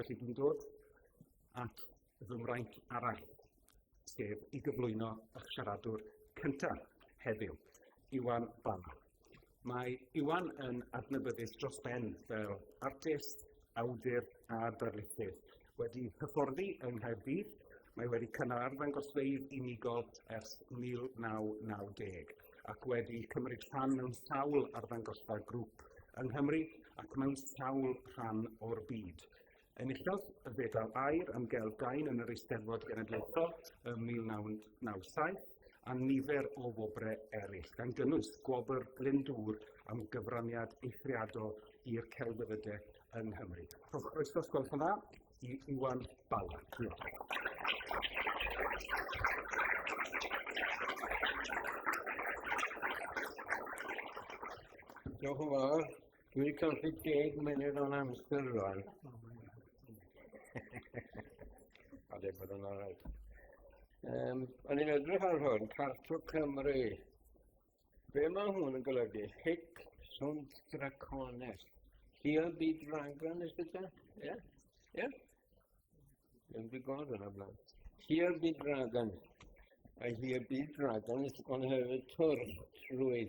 Felly dwi'n dod at fy mraint arall, sef i gyflwyno eich siaradwr cyntaf heddiw, Iwan Bala. Mae Iwan yn adnabyddus dros ben fel artist, awdur a darlithydd. Wedi hyfforddi yng Nghaerdydd, mae wedi cynnal arddangosfeydd unigol ers 1990 ac wedi cymryd rhan mewn sawl arddangosfa grŵp yng Nghymru ac mewn sawl rhan o'r byd. Enillodd y fedal Mae'r am gelf gain yn yr Eisteddfod Genedlaethol ym 1997 a nifer o wobre eraill, gan gynnwys gwobr Glyndŵr am gyfraniad eithriadol i'r celfyddydau yng Nghymru. Croeso, gwelwch yn dda, i Iwan Bala. Diolch yn fawr. Dwi wedi colli 10 munud o'n amser rwan. A dweud bod yn alright. O'n i'n edrych ar hwn, Carto Cymru. Be mae hwn yn golygu? Hic sunt dracones. Here be dragon, is it that? Yeah? Yeah? Dwi'n di gweld hwnna blaen. Here be dragon. A here be dragon, ond hefyd twrch trwy.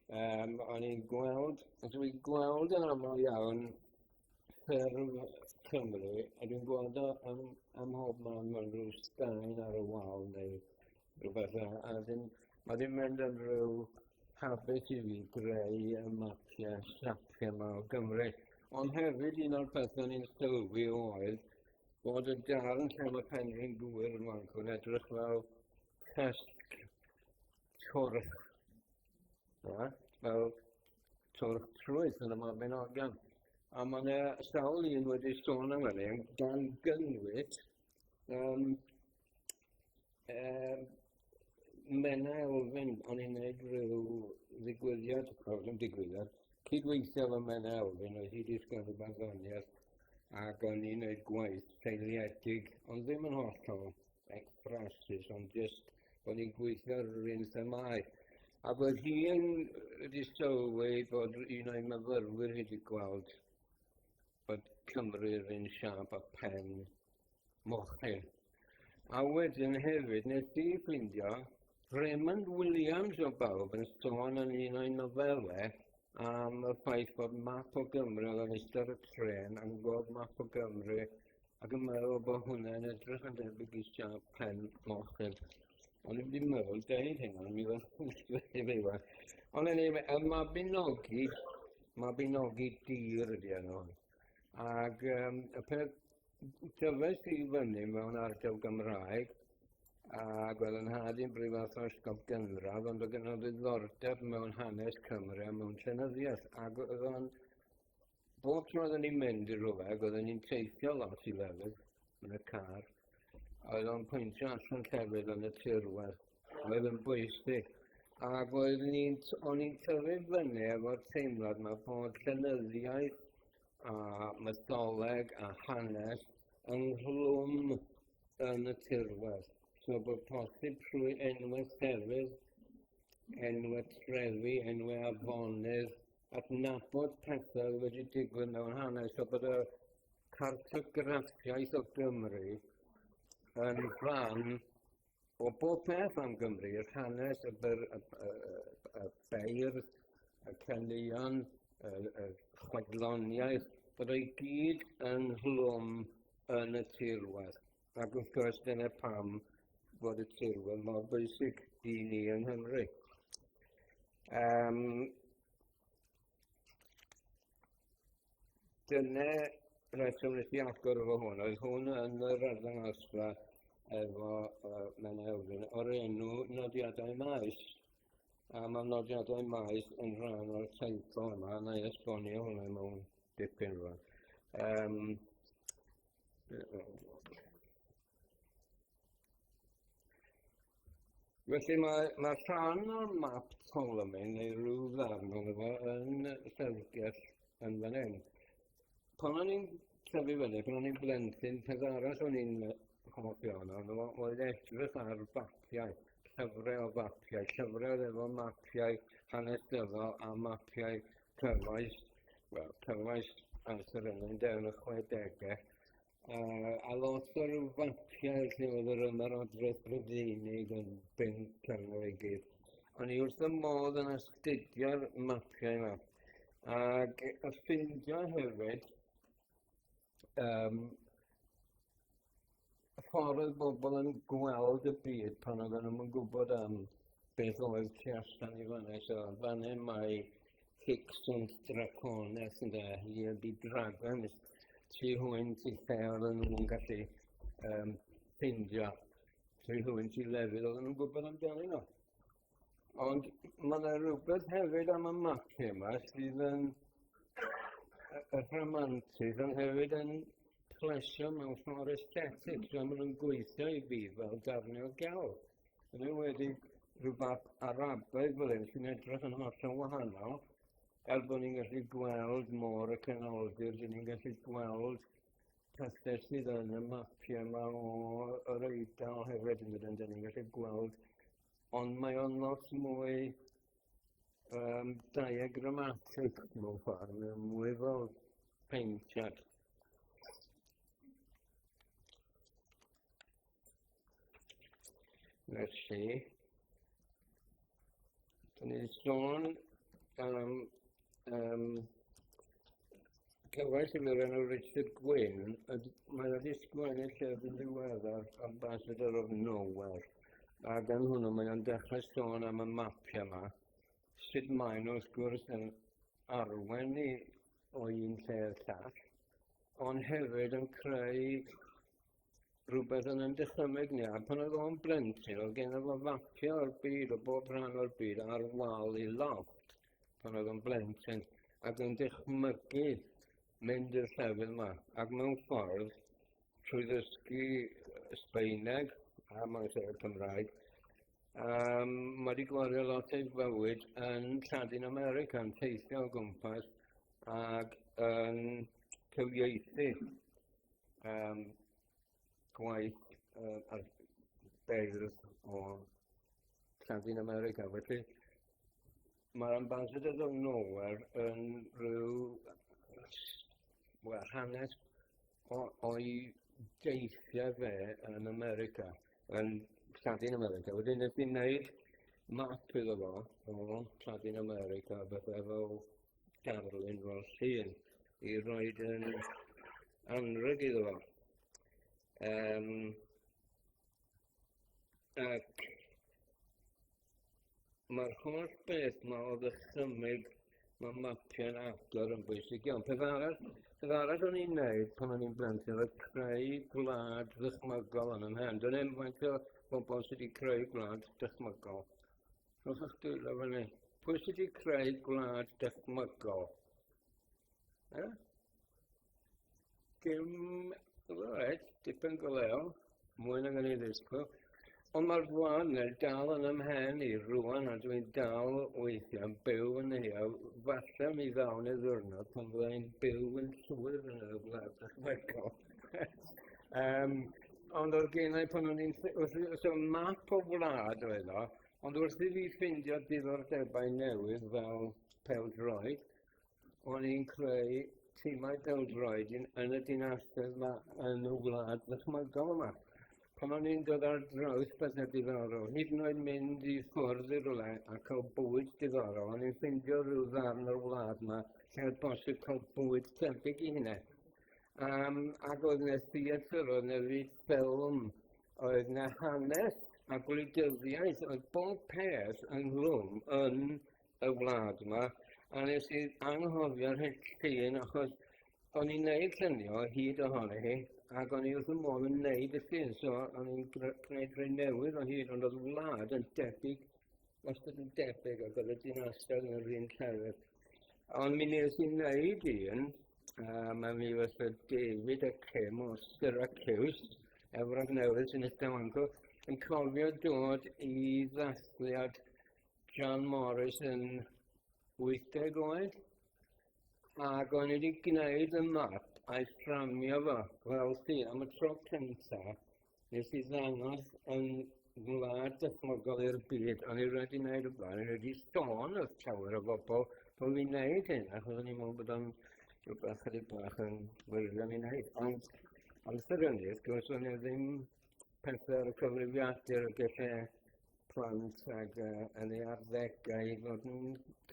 O'n i'n gweld, dwi'n gweld yn aml iawn ffurf Cymru, a dwi'n gweld o am hob man mewn rhyw stein ar y wal neu rhywbeth, a mae ddim mynd yn rhyw habit i fi greu y mapiau siapio yma o Gymru. Ond hefyd un o'r pethau ni'n sylwi oedd bod y darn lle mae Penrhyn Gwyr yn wancwn edrych fel cysg twrch. Fel twrch trwyth yn y Mabinogion. A mae yna sawl un wedi sôn am hynny, gan gynnwys Mena Elfyn, o'n i'n gwneud rhyw ddigwyddiad, cydweithio efo Mena Elfyn, oedd hi wedi sgwennu barddoniaeth, ac o'n i'n gwneud gwaith teiliedig, ond ddim yn hollol expressus, ond jyst o'n i'n gweithio ar yr un themau. A bod hi wedi sylwi bod un o'i myfyrwyr wedi gweld bod Cymru yr un siap a pen mochyn. A wedyn hefyd, nes i ffindio, Raymond Williams o bawb yn sôn yn un o'i nofelau am y ffaith bod map o Gymru oedd yn eistedd y tren yn gweld map o Gymru ac yn meddwl bod hwnna'n edrych yn debyg i siap pen mochyn. Ond i wedi meddwl deud hynny, mi oedd yn feiwa. Ond yn ei, y mabinogi dir ydi enw. Ac y peth tyfais i fyny mewn ardal Gymraeg, ac oedd yn hadyn brifas o ysgol gynradd, ond oedd yn ddiddordeb mewn hanes Cymru a mewn llenyddiaeth. Ac oedd o'n, bob tro oedden ni'n mynd i rhywbeth, oedden ni'n teithio lot i lefydd yn y car, oedd o'n pwyntio allan llefydd yn y tirwedd, oedd yn bwysig. Ac o'n i'n tyfu fyny efo'r teimlad yma bod llenyddiaeth a mytholeg a hanes ynghlwm yn y tirwedd. So bod posib trwy enwau llefydd, enwau trefi, enwau afonydd, adnabod pethau wedi digwydd mewn hanes. So bod y cartograffiaeth o Gymru yn rhan o bob peth am Gymru, yr hanes, y beirdd, y caneuon, y chwedloniaeth, bod ei gyd yn hlwm yn y tirwedd. Ac wrth gwrs dyna pam bod y tirwedd mor bwysig i ni yng Nghymru. Dyna reswm nes i agor efo hwn. Oedd hwn yn yr arddangosfa efo Mena Elfyn o'r enw Nodiadau-maes. A mae Nodiadau-maes yn rhan o'r teitl yma, a na i esbonio hwnna mewn dipyn rwan. Felly mae rhan o'r map Ptolemy, neu rhyw ddarn o'n efo, yn llyfrgell yn fan hyn. Pan o'n i'n tyfu fyny, pan o'n i'n blentyn, peth arall o'n i'n hoffi ono, oedd edrych ar fapiau, llyfrau o fapiau, llyfrau efo mapiau hanesyddol a mapiau cyfoes, wel, cyfoes amser yna, yn dawn y 60au. A lot o'r fapiau lle oedd yr ymarodrwydd Brydeinig yn bink arno i gyd. O'n i wrth y modd yn astudio'r mapiau yma. Ac ffindio hefyd ffordd oedd bobl yn gweld y byd pan oedden nhw'n yn gwybod am beth oedd tu allan i fanna. So, fanna mae Hickson's Dracones yn dda, I'r Dragon, tri hwynt i lle oedden nhw'n gallu ffindio, tri hwynt i lefydd oedden nhw'n gwybod amdano nhw. Ond mae yna rhywbeth hefyd am y mapiau yma sydd yn rhamantydd, ond hefyd yn plesio mewn ffordd estetig, so maen nhw'n gweithio i fi fel darnau o gelf. Yn enwedig rhywbeth Arabaidd fel hyn sy'n edrych yn hollol wahanol, bod ni'n gallu gweld môr y canoldir, ni'n gallu gweld pethau sydd yn y mapiau yma o'r Eidal hefyd yn ydyn ni'n gallu gweld, ond mae o'n lot mwy diagrammatig mewn ffordd, mae'n mwy fel peintiad. Felly, dyn ni'n sôn am cyfaill i fyr enw Richard Gwyn, mae wedi sgwennu llyfr yn ddiweddar Ambassador of Nowhere. A gan hwnnw mae o'n dechrau sôn am y mapiau yma, sut mae nhw wrth gwrs yn arwen ni o un lle i'r llall, ond hefyd yn creu rhywbeth yn dychymyg ni. A pan oedd o'n blentyn, oedd gen efo fapiau o'r byd, o bob rhan o'r byd, ar wal i loft, pan oedd o'n blentyn, ac yn dychmygu mynd i'r llefydd yma. Ac mewn ffordd, trwy ddysgu Sbaeneg, a mae'n sef Cymraeg, mae wedi gwario lot ei fywyd yn Lladin America, yn teithio o gwmpas, ac yn cyfieithu gwaith ar beirdd o Lladin America. Felly, mae'r Ambassador of Nowhere yn rhyw hanes o'i deithiau fe yn America, yn Lladin America. Wedyn nes i wneud map iddo fo o Lladin America, bethau fel darlun fel llun, i roed yn anrheg iddo fo. Ac mae'r holl beth yma o ddychymyg mae mapiau'n agor yn bwysig iawn. Peth arall o'n i'n neud pan o'n i'n blentyn oedd creu gwlad ddychmygol yn ymhen. Dwi'n faint o bobl sydd wedi creu gwlad dychmygol. Rwy'ch eich dwylo fyny. Pwy sydd wedi creu gwlad dychmygol? Dipyn go lew, mwy na gan i ddisgwyl. Ond mae'r fwan dal yn ymhen i rwan, a dwi'n dal weithio yn byw yn ei, falle mi ddawn y ddwrnod pan fyddai'n byw yn llwyr yn y gwlad dychmygol. Ond o'r gennau pan o'n i'n... So map o wlad oedd o, ond wrth i fi ffindio diddordebau newydd fel pêl-droed, o'n i'n creu timau pêl-droed yn y dinasoedd yma yn y wlad ddychmygol yma. Pan o'n i'n dod ar draws bethau diddorol, hyd yn oed mynd i ffwrdd i'r rwle a cael bwyd diddorol, o'n i'n ffindio rhyw ddarn o'r wlad yma lle oedd bosib cael bwyd tebyg i hynny. Ac oedd yna theatr, oedd yna ffilm, oedd yna hanes a gwleidyddiaeth, oedd bob peth ynghlwm yn y wlad yma. A nes i anghofio'r llun achos o'n i'n neud llunio hyd ohoni hi, ac o'n i wrth y modd yn neud y llun, so o'n i'n gwneud rhai newydd o hyd, ond oedd wlad yn debyg, wastad yn debyg, ac oedd y dinasoedd yn yr un llefydd. Ond mi nes i'n neud un, mae mi fatha David a Kim o Syracuse, Efrog Newydd sy'n Ystawangw, yn cofio dod i ddathliad John Morris yn 80 oed, ac o'n i wedi gwneud y map a'i fframio fo fel llun am y tro cyntaf, nes i ddangos yn wlad dychmygol i'r byd. O'n i wedi gwneud o blaen, o'n i wedi sôn wrth llawer o bobl bod fi'n gwneud hyn, achos o'n i'n meddwl bod o'n rhywbeth chydig bach yn wirio'n ei wneud. Ond sydd hynny, wrth gwrs, o'n i ddim pethau'r cyfrifiadur y gallai plant ac yn ei arddegau i fod yn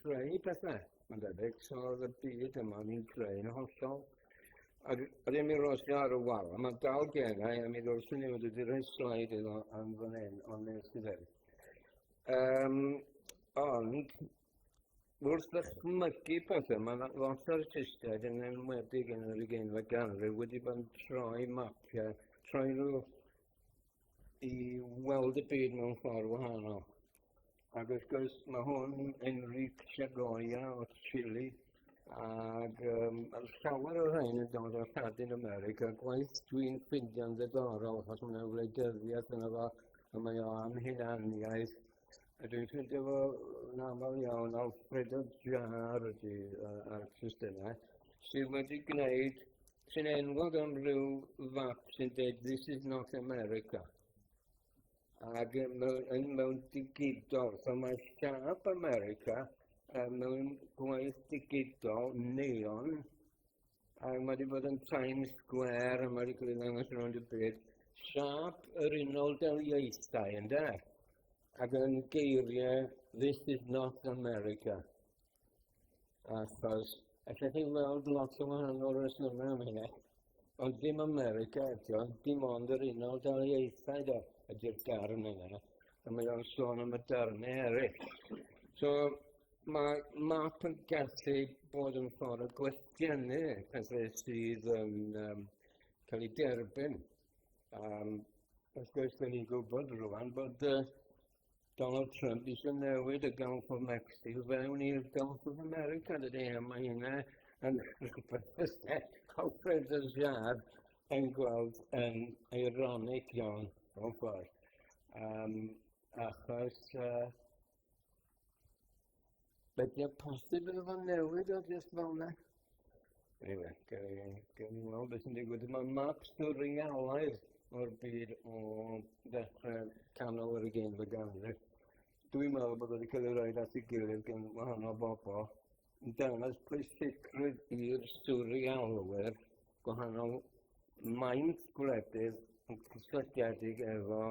creu pethau. Mae'n debyg, so oedd y byd yma ni'n creu'n hollol. Ac ydy mi rosio ar y wal, a mae dal gennau, a mi ddwrsyn ni wedi rhoi slaid iddo am fan hyn, ond nes i ddim. Ond, wrth ddychmygu pethau, mae lot o'r artistiaid yn enwedig yn yr 20th ganrif wedi bod yn troi mapiau, troi nhw i weld y byd mewn ffordd wahanol. Ac wrth gwrs mae hwn Enric Chagoya o Chile, ac llawer o'r rhain yn dod o'r Lladin America, gwaith dwi'n ffindio'n ddiddorol, achos mae'n yna wleidyddiaeth yna fo, a mae o am hunaniaeth. A dwi'n ffindio fo yn aml iawn Alfredo Jar ydy'r artist yna, sydd wedi gwneud, sy'n enwog am ryw fap sy'n dweud, "This is not America." Ac mewn digidol, so mae siap America mewn gwaith digidol neon, a mae wedi bod yn Times Square, a mae wedi cael ei ddangos rownd y byd, siap yr Unol Daleithiau, ynde? Ac yn geiriau, "This is not America." Achos, allai chi weld lot o wahanol resymau am hynny, ond dim America eto, dim ond yr Unol Daleithiau do, ydy'r darn yna, a mae o'n sôn am y darnau eraill. So, mae map yn gallu bod yn ffordd o gwestiynu pethau sydd yn cael ei derbyn. Wrth gwrs, da ni'n gwybod rwan bod Donald Trump eisiau newid y Gulf of Mexico fewn i'r Gulf of America, dydy, a mae hynna yn rhywbeth Alfredo Jar yn gweld yn ironic iawn mewn ffordd. Achos beth posib iddo fo newid o jyst fel yna? Anyway, gael ni weld beth sy'n digwydd. Mae map storïauaidd o'r byd o ddechrau canol yr 20th ganrif. Dwi'n meddwl bod wedi cael ei roi at ei gilydd gan wahanol bobl yn dangos pwysigrwydd i'r storïalwyr gwahanol maint gwledydd yn cysylltiedig efo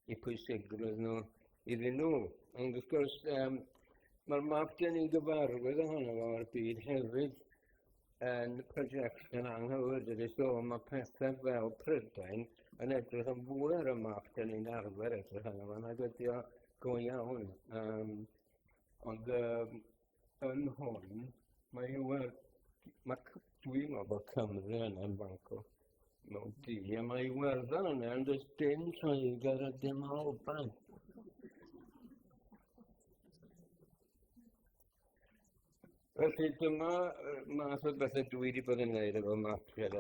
eu pwysigrwydd nhw iddyn nhw. Ond wrth gwrs, mae'r map gen i gyfarwydd ohono fo o'r byd hefyd yn projection anghywir, dydy, so mae pethau fel Prydain yn edrych yn fwy ar y map gen i'n arfer edrych arno fo, nag ydy o go iawn. Ond yn hwn, dwi'n meddwl bod Cymru yna'n Bangor mewn di, a mae Iwerddon yna yn does dim Lloegr a dim Alban. Felly dyma math o bethau dwi wedi bod yn gwneud efo mapiau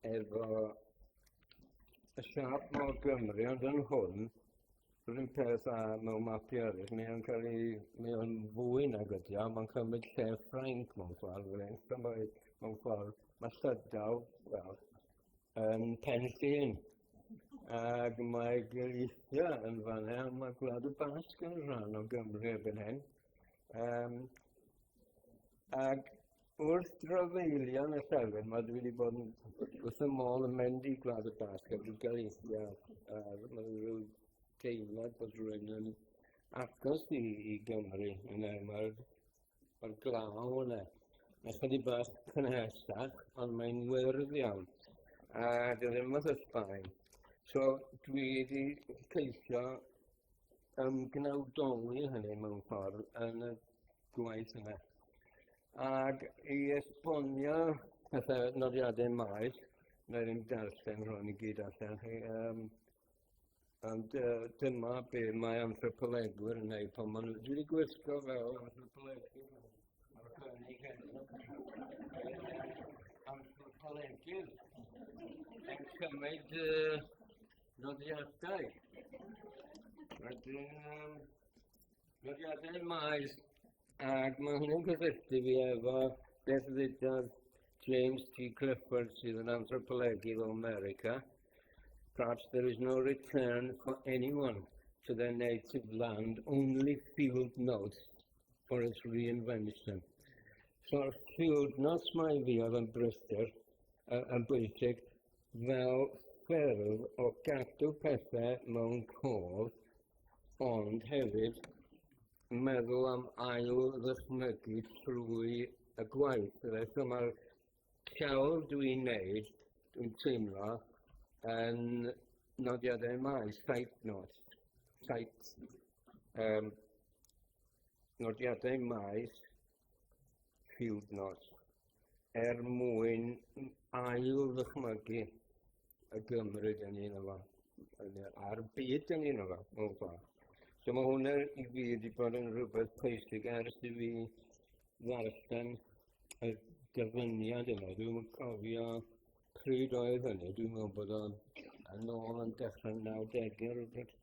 efo y siap mor Gymru, ond yn hwn, rwy'n peth a mewn mapiau eraill, mae o'n fwy nag ydi, mae'n cymryd lle Ffrainc mewn ffordd, mewn ffordd, mae Llydaw, wel, yn Pen-llun. Ac mae Galicia yn fan'na, mae Gwlad y Basg yn rhan o Gymru erbyn hyn. Ac wrth drafeilio'n y llefydd, mae dwi wedi bod yn wrth y môl yn mynd i Gwlad y Basg ac i Galicia. Mae rhyw teimlad bod rhywun yn agos i Gymru yna, mae'r glaw yna. Mae chydig bach cynhesach, ond mae'n wyrdd iawn. A dwi ddim yn Sbaen. So dwi wedi ceisio gnawdoli hynny mewn ffordd yn y gwaith yna. Ac i esbonio pethau Nodiadau-maes, na ddim darllen rhwng i gyd allan chi, ond dyma be mae anthropolegwyr yn gwneud pan maen nhw. Dwi wedi gwisgo fel anthropolegwyr. Anthropolegydd yn cymryd nodiadau. Wedyn, Nodiadau-maes, ac mae hwnna'n cysylltu fi efo beth ddudodd James T. Clifford sydd yn anthropolegydd o America. Perhaps there is no return for anyone to their native land, only field notes or its reinvention. So'r llwydnos mae fi oedd yn brysur, yn bwysig, fel ffurf o gadw pethau mewn cof, ond hefyd meddwl am ail ddychmygu trwy y gwaith. So mae'r llawl dwi'n neud, dwi'n teimlo, yn Nodiadau-maes, Nodiadau-maes, llwydnos, mwyn ail ddychmygu y Gymru dyn ni'n efo, a'r byd dyn ni'n efo, mewn ffordd. So mae hwnna i fi wedi bod yn rhywbeth pwysig ers i fi ddarllen y dyfyniad yma. Dwi'n cofio pryd oedd hynny, dwi'n meddwl bod o'n yn ôl yn dechrau 90au rhywbeth.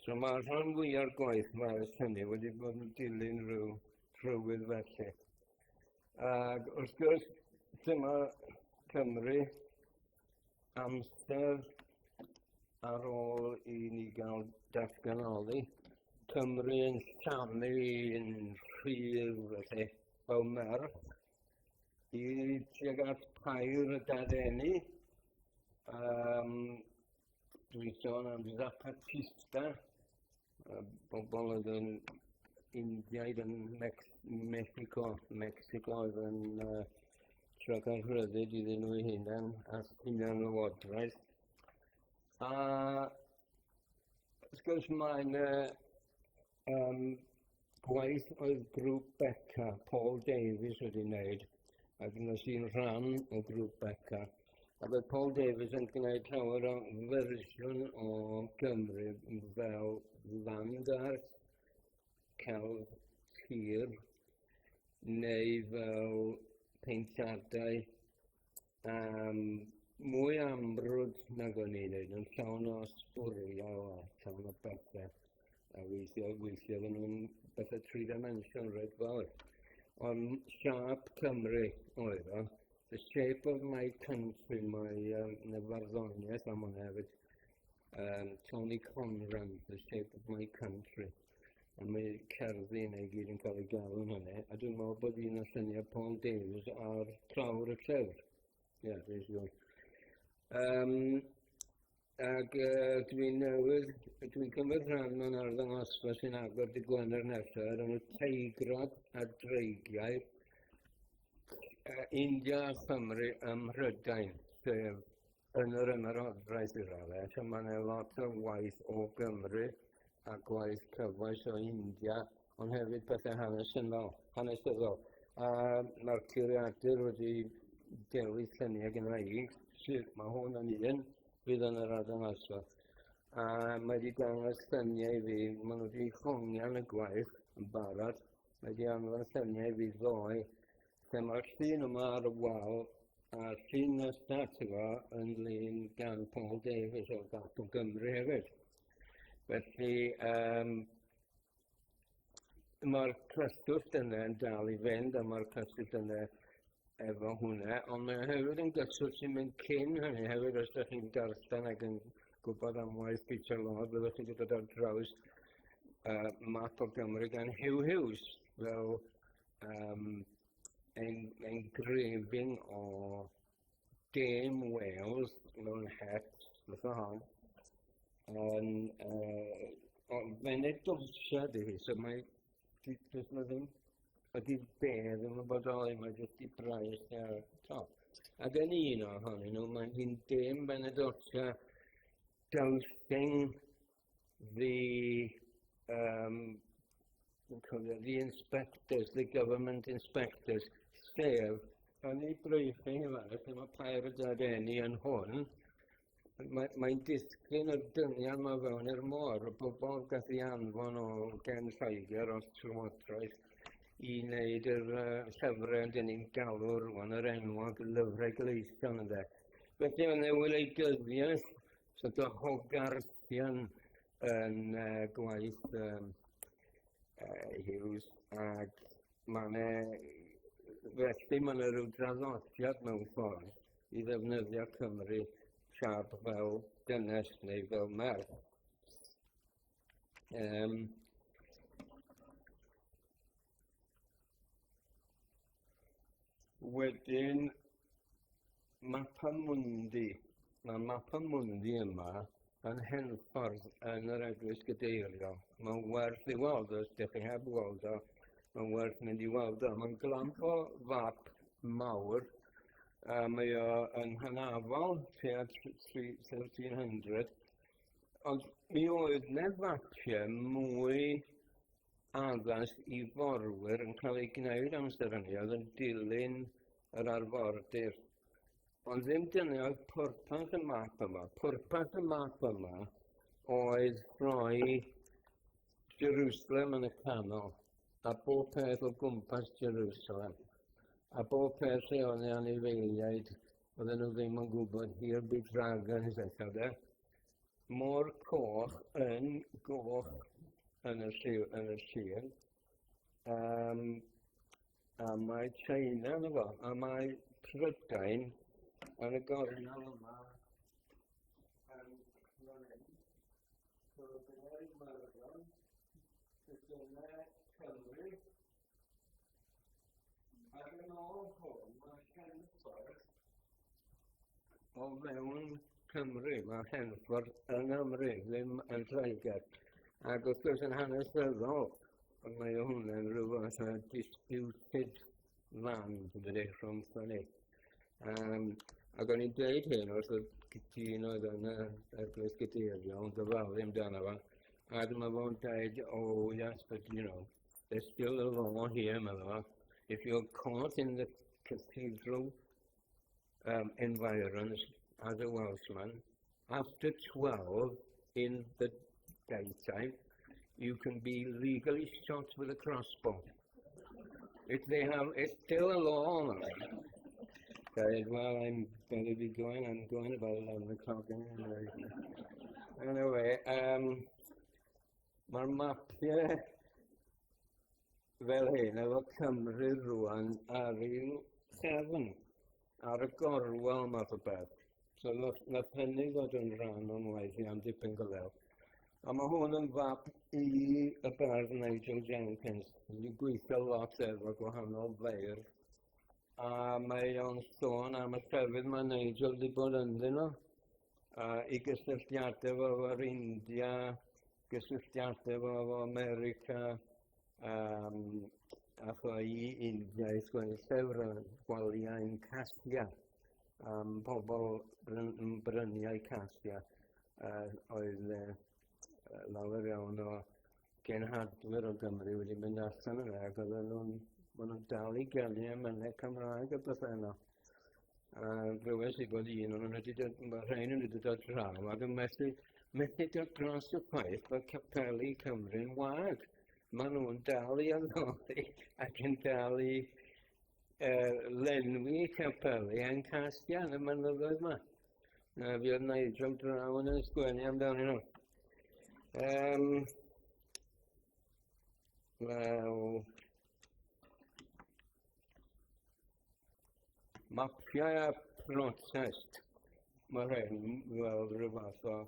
So mae'r rhan fwyaf gwaith ers hynny wedi bod yn dilyn rhyw trywydd felly. Ac wrth gwrs, dyma Cymru amser ar ôl i ni gael datganoli. Cymru yn llamu yn rhydd felly fel Mae'r i tuag at pair y dadeni. Dwi'n sôn am Zapatista, bobl oedd yn Indiaid yn Mexico oedd yn trag ar rhyddid iddyn nhw eu hunain a hunain lywodraeth. A wrth gwrs mae'n gwaith oedd grŵp Beca, Paul Davies wedi wneud, ac nes i'n rhan o grŵp Beca. A bydd Paul Davies yn gwneud llawer o fersiwn o Gymru fel land art, celf, tir, neu fel peintiadau, mwy amrwd nag o'n i'n neud, yn llawn o storïau a llawn o bethau. A weithio fy nhw'n bethau tri-dimension rhaid fawr. Ond siap Cymru oedd o. The Shape of My Country, mae farddoniaeth am hwnna hefyd. Tony Conran, The Shape of My Country. A mae cerddi neu gyd yn cael ei gael yn hynny. A dwi'n meddwl bod un o lluniau Paul Davies ar clawr y llyfr. Ie, dwi'n siŵr. Ac dwi'n cymryd rhan mewn arddangosfa sy'n agor dy Gwener nesaf yn y teigrod a dreigiau India a Chymru ym Mhrydain, sef yn yr ymerodraeth i'r raddau. So mae lot o waith o Gymru a gwaith cyfoes o India, ond hefyd pethau hanesyddol. A mae'r curiadur wedi dewis lluniau Gymreig, sydd mae hwn yn un fydd yn yr arddangosfa. A mae wedi dangos lluniau i fi, maen nhw wedi hongian y gwaith yn barod, mae wedi anfon lluniau i fi ddoe, lle mae'r llun yma ar y wal, a llun nesaf yn lun gan Paul Davies o Carto Cymru hefyd. Felly, mae'r cyswllt yna yn dal i fynd, a mae'r cyswllt yna efo hwnna, ond mae hefyd yn gyswllt sy'n mynd cyn hynny hefyd, os ydych chi'n darllen ac yn gwybod am waith Peter Lord, byddwch chi'n dod ar draws map o Gymru gan Hugh Hughes, fel engraving o Dame Wales mewn het, fatha hon, fe'n edolsiad i hi, so mae ddim ydi bedd yn y bodoli, mae jyst i brais ar top. Ac yn un ohonyn nhw, mae hi'n dim benedoctia dowsing the inspectors, the government inspectors, sef, yn ei briefing yma, lle mae pair y dadeni yn hwn, mae'n disgyn y dynion yma fewn i'r môr, o bobl gath i anfon o gen Lloegr o'r Llywodraeth i wneud yr llyfrau dyn ni'n galw rwan, yr enwog lyfrau gleision ynddo. Felly mae'n newid ei gyddiaeth, sort o hogarthian yn gwaith Hughes, ac felly mae'n rhyw draddodiad mewn ffordd i ddefnyddio Cymru siap fel dynes neu fel Mae'r. Wedyn, mapiau'n. Mae mapiau'n yma yn henffordd yn yr eglwys gadeirio. Mae'n werth i weld, os ydych chi heb weld o, mae'n werth mynd i weld o. Mae'n glamp o fap mawr. Mae o yn hynafol, tua 1300. Ond mi oedd na fapiau mwy addas i forwyr yn cael ei gwneud amser hynny, oedd yn dilyn yr arfordir. Ond ddim dyna oedd pwrpas y map yma. Pwrpas y map yma oedd rhoi Jerusalem yn y canol, a bob peth o gwmpas Jerusalem. A bob peth lle oedd yn anifeiliaid, oedden nhw ddim yn gwybod here be dragons eithaf. Môr coch yn goch yn y llun. A mae China yna fo, a mae Prydain yn y gornel yma yn fan hyn. So dyna'r Mae'r, dyna Cymru. Ac yn ôl hwn, mae henffordd o fewn Cymru, mae henffordd yng Nghymru, ddim yn Lloegr. Ac wrth gwrs yn hanesyddol, ond mae hwnna'n rhyw fath o disputed land, dydy, rhwng ni. Ac o'n i'n dweud hyn wrth y dyn oedd yn y eglwys gadeirio, ond dyfalu amdano fo. A dyma fo'n dweud, oh yes, but you know, there's still a law here, medda fo. If you're caught in the cathedral environs as a Welshman, after 12 in the daytime, you can be legally shot with a crossbow. It's still a law on it. Okay, well, I'm going to be going. I'm going about 11 o'clock anyway. Mae'r mapiau fel hyn efo Cymru rwan ar i'w chefn, ar y gorwel math o beth. So nath hynny ddod yn rhan o'n waith i am dipyn gyfel. A mae hwn yn fap i y bardd Nigel Jenkins. Dwi'n gweithio lot efo gwahanol feirdd. A mae o'n sôn am y llefydd mae Nigel wedi bod ynddyn nhw. I gysylltiadau fo'r India, gysylltiadau fo'r America, ac o i India i sgwennu llyfr gwaliau'n Cassia. Pobl yn bryniau Cassia oedd lawer iawn o genhadwyr o Gymru wedi mynd allan yna ac oedden nhw'n dal i gelu emynau Cymraeg y bethau yno. Rhywun sydd bod un o'n rhain yn wedi dod draw ac yn methu dod dros y ffaith bod capeli Cymru'n wag. Maen nhw'n dal i anghoffi ac yn dal i lenwi capeli yn Cassia yn y mynyddoedd yma. Fi oedd Nigel draw yn ysgwennu amdano nhw. Wel, mapiau a protest. Mae rhain fel rhyw fath o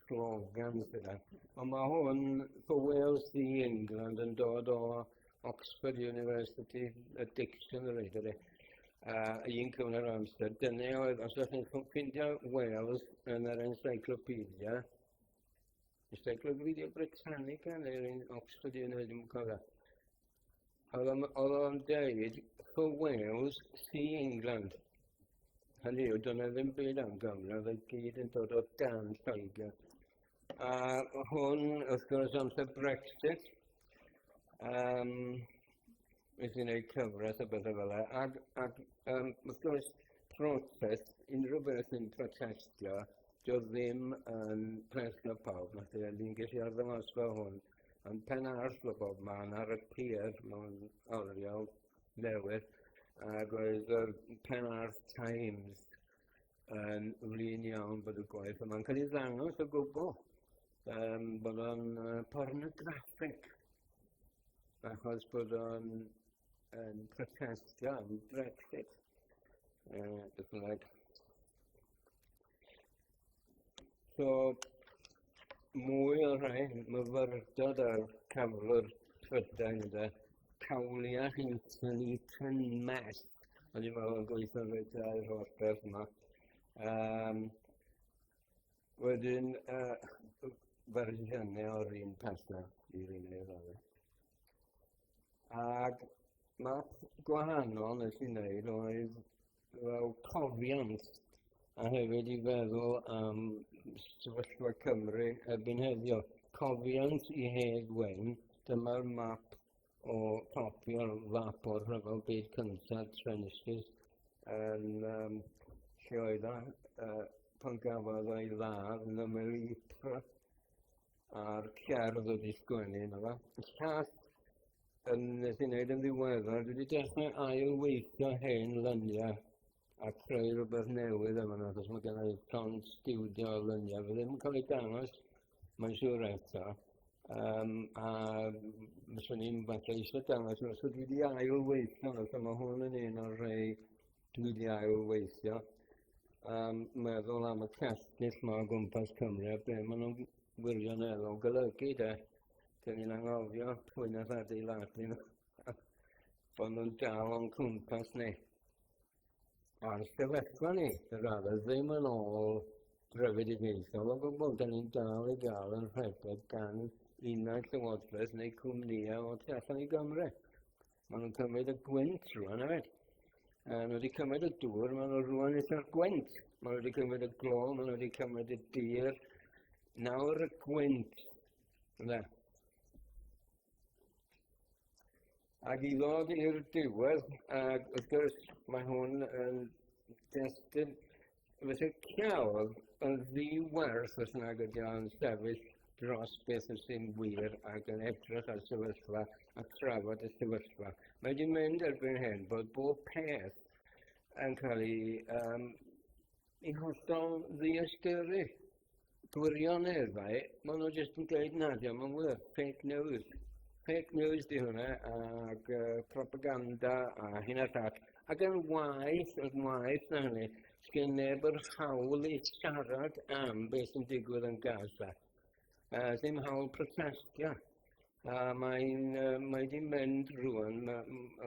slogan gyda. Ond mae hwn, for Wales the England, yn dod o Oxford University, y dictionary, dydy. Un cyfnod amser. Dyna oedd, os ydych chi'n ffindio Wales yn yr encyclopedia Britannica neu'r Oxford University, dwi'n cofio. Oedd o'n dweud, for Wales, see England. Hynny yw, dyna ddim byd am Gymru, oedd y gyd yn dod o dan Lloegr. A hwn, wrth gwrs, amser Brexit, wrth i wneud cyfres o bethau fel e. Ac wrth gwrs, protest, unrhyw beth yn protestio, dio ddim yn presno pawb. Ni'n gallu arddangosfa hwn. Yn pen arall o bob man ar y pier mewn oriel newydd, ac oedd yr pen arall Times yn flin iawn bod y gwaith yma'n cael ei ddangos o gwbl. Bod o'n pornograffeg, achos bod o'n protestio am Brexit. So, mwy o rhain, myfyrdod ar caflwr Prydain yda, cawliau Nodiadau-maes. O'n i'n meddwl yn gweithio reit i'r holl beth yma. Wedyn, fersiynau o'r un pethau i'r un neu ddau. Ac map gwahanol nes i wneud oedd fel cofiant a hefyd i feddwl am sefyllfa Cymru erbyn heddiw. Cofiant i Hedd Wyn, dyma'r map o fapio'r fap o'r rhyfel byd cyntaf Trenchys yn lle oedd pan gafodd ei ladd yn ymwyl i Ypres a'r cerdd wedi sgwennu yna fa. Y llall nes i wneud yn ddiweddar, dwi wedi dechrau ail-weithio hen lyniau a creu rhywbeth newydd yma, achos mae gen i plan stiwdio o lyniau. Fe ddim yn cael ei dangos, mae'n siŵr eto. A myswn i'n falle eisiau dangos, os dwi wedi ail-weithio, so mae hwn yn un o'r rhai dwi wedi ail-weithio. Meddwl am y castell yma o gwmpas Cymru, a be maen nhw'n wirioneddol golygu de. Dyn ni'n anghofio pwy nath adeiladu nhw, bod nhw'n dal o'n cwmpas ni. A'r sefyllfa ni, y raddau, ddim yn ôl grefydigaethol, o gwbl, dyn ni'n dal i gael yn rhedeg gan unau llywodraeth neu cwmnïau o tu allan i Gymru. Maen nhw'n cymryd y gwynt rwan, hefyd. Nhw wedi cymryd y dŵr, maen nhw rwan eithaf gwynt. Maen nhw wedi cymryd y glo, maen nhw wedi cymryd y dir. Nawr y gwynt. Ynde? Ac i ddod i'r diwedd, ac wrth gwrs mae hwn yn destyn, felly cawdd yn ddiwerth os nag ydy o'n sefyll dros beth sy'n wir ac yn edrych ar sefyllfa a trafod y sefyllfa. Mae wedi mynd erbyn hyn bod bob peth yn cael ei hollol ddiastyru. Gwirioneddau, maen nhw jyst yn dweud nadio, mae'n wir, fake news. Fake news di hwnna, ac propaganda a hyn a llall. Ac yn waith na hynny, sgyn neb yr hawl i siarad am beth sy'n digwydd yn Gaza. Ddim hawl protestio. Mae wedi mynd rwan,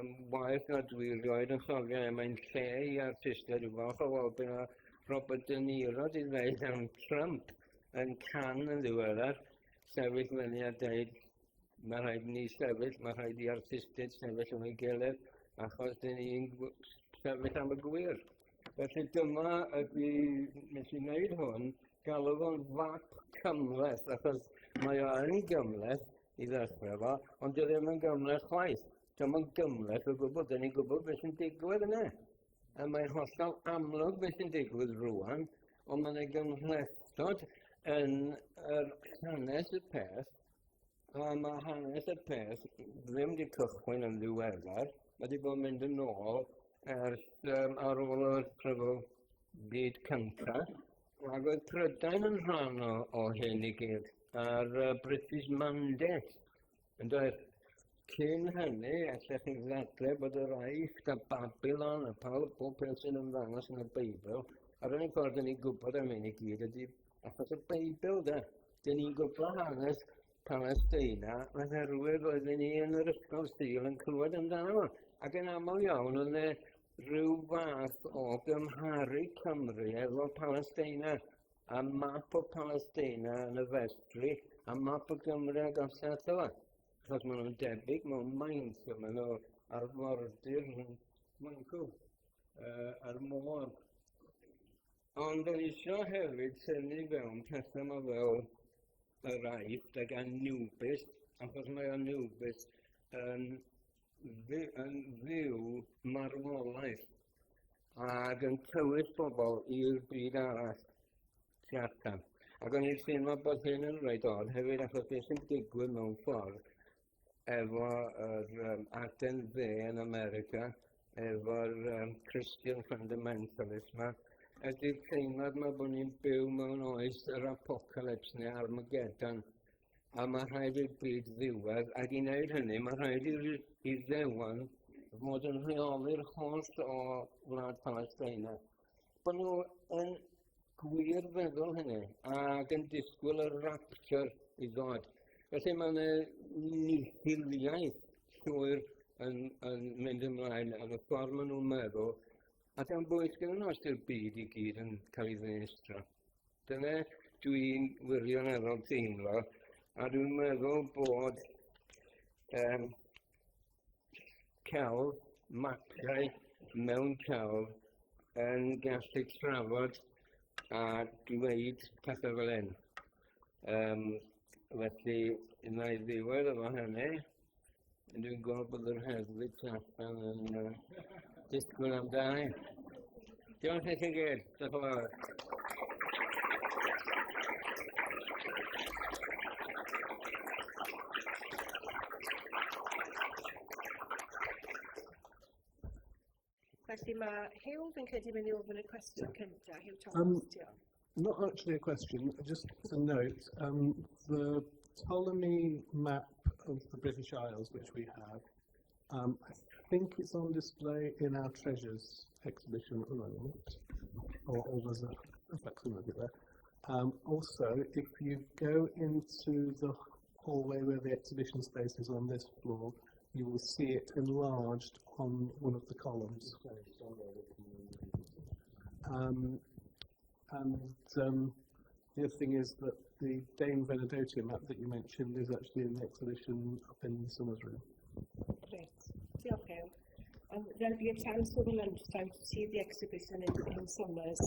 yn waith na dwi rioed yn chofio, mae'n lle i artistau, dwi'n falch o weld byna Robert De Niro di dweud am Trump yn can yn ddiweddar, sefyll fyny a dweud, mae rhaid ni sefyll, mae rhaid i artistyd sefyll yn ei gilydd, achos dyn ni'n sefyll am y gwir. Felly dyma ydy, nes i wneud hwn, galw fo'n fap cymleth, achos mae o yn gymleth i ddechrau fo, ond dy ddim yn gymleth chwaith. Dyma'n gymleth o gwbl, dyn ni'n gwybod beth sy'n digwydd yna. A mae'n hollol amlwg beth sy'n digwydd rwan, ond mae'n ei gymlethdod yn hanes y peth. A mae hanes y peth ddim wedi cychwyn yn ddiweddar, mae wedi bod yn mynd yn ôl ar ôl y rhyfel byd cyntaf. Ac oedd Prydain yn rhan o hyn i gyd, a'r British Mandate. Yn dweud, cyn hynny, allech chi'n ddadle bod yr Aifft a Babylon a bob peth sy'n ymddangos yn y Beibl, ar yn y ffordd ni'n gwybod am hyn i gyd ydy achos y Beibl, da. Dyn ni'n gwybod hanes Palestina, oherwydd oedden ni yn yr ysgol Sul yn clywed amdano fo. Ac yn aml iawn, oedd rhyw fath o gymharu Cymru efo Palestina, a map o Palestina yn y festri, a map o Gymru ag osat o. Achos maen nhw'n debyg mewn maint, maen nhw arfordir yn Mancw, ar môr. Ond o'n eisiau hefyd tynnu fewn pethau yma fel yr Aifft ag Anubis, achos mae Anubis yn dduw marwolaeth ac yn tywys bobl i'r byd arall tu allan. Ac o'n i'n teimlo bod hyn yn rhaid od hefyd achos beth sy'n digwydd mewn ffordd efo'r Aden Dde yn America, efo'r Christian fundamentalism ydy'r teimlad yma bod ni'n byw mewn oes yr apocalypse neu Armageddon, a mae rhaid i'r byd ddiwedd, ac i wneud hynny, mae rhaid i'r ddewan fod yn rheoli'r holl o Wlad Palestina. Bod nhw yn gwir feddwl hynny, ac yn disgwyl y rapture i ddod. Felly mae yna nihiliaeth llwyr yn mynd ymlaen am y ffordd maen nhw'n meddwl, a gan bwys gen nhw ystyr byd I gyd yn cael ei ddinistro. Dyna dwi'n wirioneddol teimlo, a dwi'n meddwl bod celf, mapiau mewn celf yn gallu trafod a dweud pethau fel hyn. Felly, yna I ddiwedd efo hynny, dwi'n gweld bod yr heddlu allan yn disgwyl amdani. Diolch I chi gyd. Diolch yn fawr. Felly mae Hugh fi'n credu mynd I ofyn y cwestiwn cyntaf. Hugh Thomas, diolch. Not actually a question, just a note. The Ptolemy map of the British Isles, which we have, I think it's on display in our treasures exhibition at the moment, or there's a facsimile there. Also, if you go into the hallway where the exhibition space is on this floor, you will see it enlarged on one of the columns. The other thing is that the Dane Venedotia map that you mentioned is actually in the exhibition up in the Summers Room. Great. Diolch Hugh. There'll be a chance over lunchtime to see the exhibition in Summers,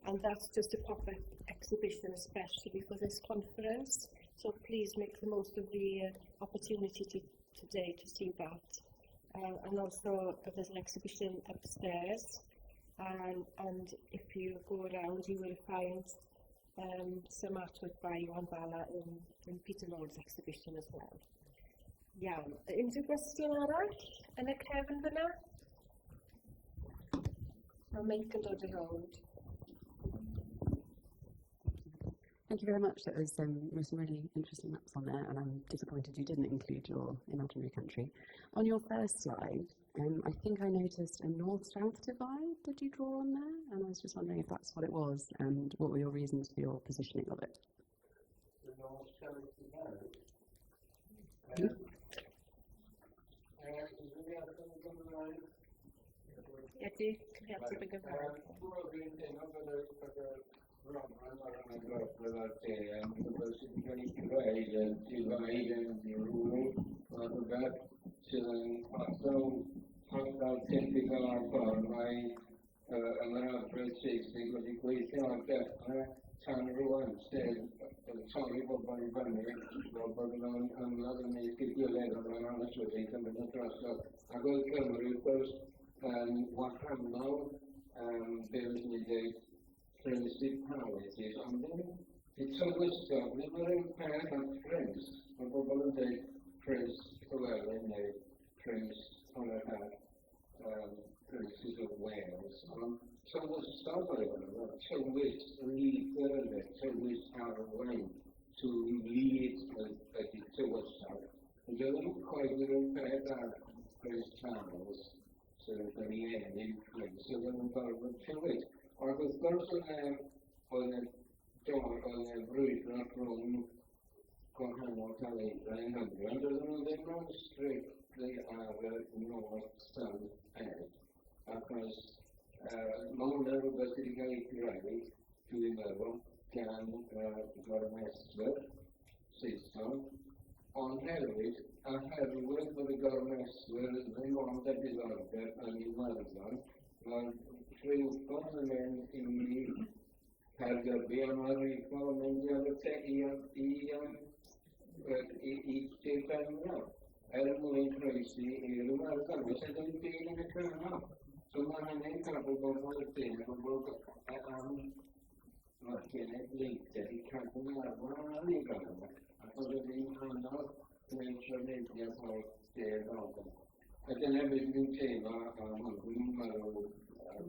and that's just a pop-up exhibition especially for this conference. So please make the most of the opportunity today to see that. And also there's an exhibition upstairs, and if you go around you will find some artwork by Iwan Bala in Peter Lord's exhibition as well. Iawn. Unrhyw gwestiwn arall yn y cefn fyna? Mae meic yn dod I rownd. Thank you very much. There was some really interesting maps on there, and I'm disappointed you didn't include your imaginary country. On your first slide, I think I noticed a north-south divide that you draw on there, and I was just wondering if that's what it was, and what were your reasons for your positioning of it? The north-south divide? Ydy, creadigwydd yn Gymreig. Hollol typical o'r ffordd, mae yn yr adrodd Saesnig wedi gweithio ar dechrau tan rwan, sef torri bobl I fyny, fel bod nhw'n ymladd yn neud gilydd o ran hanesyddol yn mynd yn drosodd. Ac oedd Cymru, wrth gwrs, yn wahanol, be wedi'n ei dweud, principalities, ond yn tywysog, nid o'r un peth am prince, mae bobl yn dweud prince Llywelyn neu prince Honorat, Princes of Wales, ond tywysog oedd yno, tywys leader yn dweud, tywys arwain to lead ydy tywysog. Ond oedd yn coed yr un peth ar Prince Charles, sydd yn ei ennill prince, oedd yn gorfod tywys. Ond wrth gwrs oedd y frwydro rhwng gwahanol talentau yng Nghymru, ond oedden nhw ddim yn strictly ar y north-south end, achos mae hwnna rhywbeth wedi cael ei greu, dwi'n meddwl, gan gormeswyr Saesneg, ond hefyd, oherwydd bod y gormeswyr ddim ond â diddordeb yn Iwerddon, mae'n rhywbeth yn mynd I Caergybi, a mae rhywbeth yn mynd I Dirbenno, mwyn croesi i'r Iwerddon, felly ddim byd yn y canol. So mae hynny'n cadw bobl y dyn, bobl am genedlaethau I cadw arfer ar ei gofyn, achos ydy'n anodd gwneud trafnidiaeth o'r dyrweddau. A dyna beth dwi'n teimlo am hwnnw, mae'n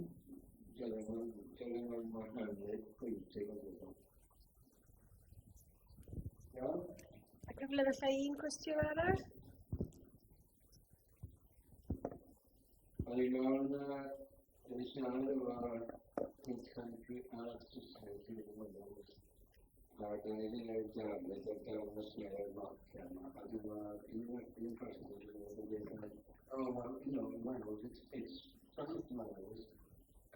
dylwn yn wahanol pwysig o gwbl. Iawn? A gyfle ddechrau un cwestiwn arall? O'n i'n meddwl yn siarad efo'r Country Art Society of Wales, ac o'n i'n gwneud darlith o gael fy sme'r marca yma, a dwi'n meddwl un cwestiwn dwi'n meddwl Oh, well, you know, in Wales, it's South Wales,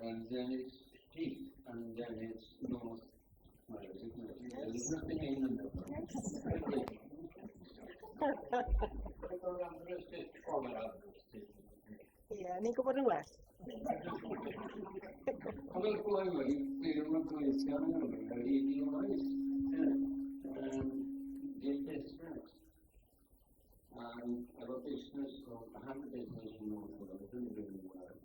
and then it's Heath, and then it's North Wales, isn't it? Yes. There's nothing in the middle. Ie, ni'n gwybod yn well. Ond o'r boi yma, dwi ddim yn gweithio yn ymwneud, ar hyd i oes. Di'r busnes. Efo busnes, I have a business in North Wales, yn rhywun well.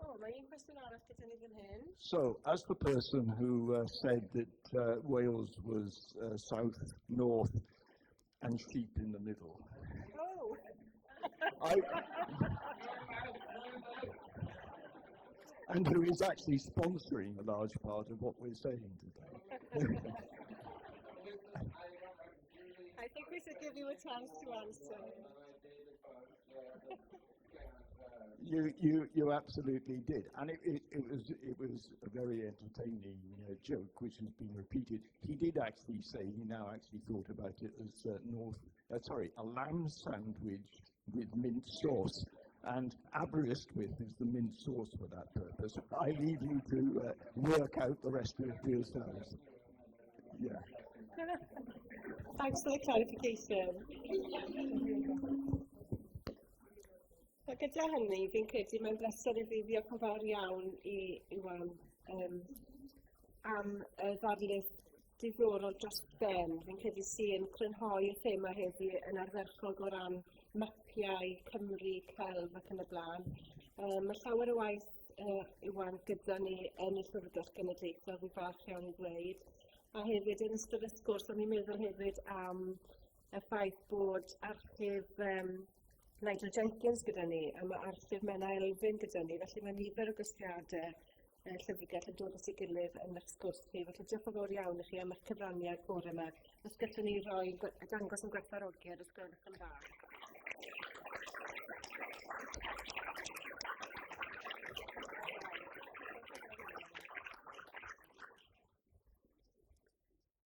O, mae un cwestiwn arall gyda ni fan hyn. So, as the person who said that Wales was south, north, and sheep in the middle, Oh! and who is actually sponsoring a large part of what we're saying today. I think we should give you a chance to answer. You absolutely did, and it was a very entertaining joke, which has been repeated. He did actually say he now actually thought about it as a lamb sandwich with mint sauce, and Aberystwyth is the mint sauce for that purpose. I leave you to work out the rest of it for yourselves. Yeah. Thanks for the clarification. A gyda hynny, fi'n credu mae'n bleser I fi ddiolch yn fawr iawn I Iwan am y ddarlith diddorol dros ben. Fi'n credu sy'n crynhoi'r thema heddi yn ardderchog o ran mapiau Cymru, celf ac yn y blaen. Mae llawer o waith Iwan gyda ni yn y Llyfrgell Genedlaethol, fi falch iawn I ddweud. A hefyd yn ystod y sgwrs, o'n i'n meddwl hefyd am y ffaith bod archif Nigel Jenkins gyda ni, a mae archif Mena Elfyn gyda ni, felly mae nifer o gystiadau llyfrgell yn dod at ei gilydd yn eich sgwrs chi. Felly diolch yn fawr iawn I chi am eich cyfraniad bore yma. Os gallwn ni roi dangos yn gwerthfawrogiad os gwelwch yn dda.